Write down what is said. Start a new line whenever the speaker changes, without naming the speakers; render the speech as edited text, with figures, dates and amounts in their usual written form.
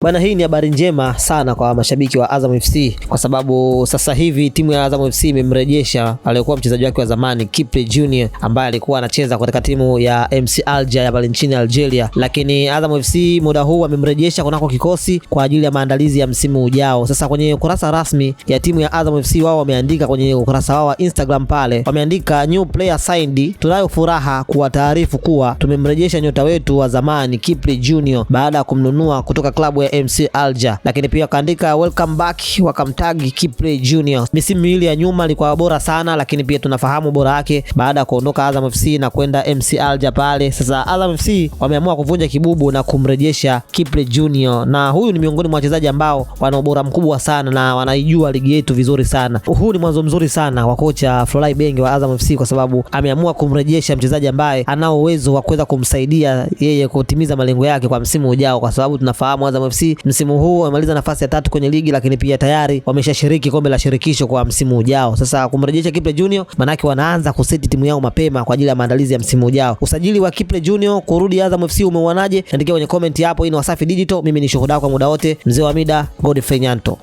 Bwana, hii ni habari njema sana kwa mashabiki wa Azam FC kwa sababu sasa hivi timu ya Azam FC imemrejesha aliyekuwa mchezaji wake wa zamani Kipre Junior ambaye alikuwa anacheza katika timu ya MC Alger ya pale nchini Algeria, lakini Azam FC muda huu amemrejesha kunako kikosi kwa ajili ya maandalizi ya msimu ujao. Sasa kwenye ukurasa rasmi ya timu ya Azam FC wao wameandika kwenye ukurasa wao wa Instagram pale, wameandika new player signed, tunayo furaha kuwataarifu kuwa tumemrejesha nyota wetu wa zamani Kipre Junior baada ya kumnunua kutoka klabu ya MC Alger. Lakini pia kaandika welcome back, wakamtagi Kipre Junior. Misimu miwili ya nyuma alikuwa bora sana, lakini pia tunafahamu bora yake baada ya kuondoka Azam FC na kwenda MC Alger pale. Sasa Azam FC wameamua kuvunja kibubu na kumrejesha Kipre Junior, na huyu ni miongoni mwa wachezaji ambao wana ubora mkubwa sana na wanaijua ligi yetu vizuri sana. Huu ni mwanzo mzuri sana wa kocha Florent Ibenge wa Azam FC kwa sababu ameamua kumrejesha mchezaji ambaye ana uwezo wa kuweza kumsaidia yeye kutimiza malengo yake kwa msimu ujao, kwa sababu tunafahamu Azam FC msimu huu wamemaliza nafasi ya 3 kwenye ligi, lakini pia tayari wameshashiriki kombe la shirikisho kwa msimu ujao. Sasa kumrejesha Kipre Junior manake wanaanza kuseti timu yao mapema kwa ajili ya maandalizi ya msimu ujao. Usajili wa Kipre Junior kurudi Azam FC umeuonaje? Andika kwenye comment hapo. Hii ni Wasafi Digital, mimi ni shuhuda kwa muda wote, mzee wa mida Godfrey Nyanto.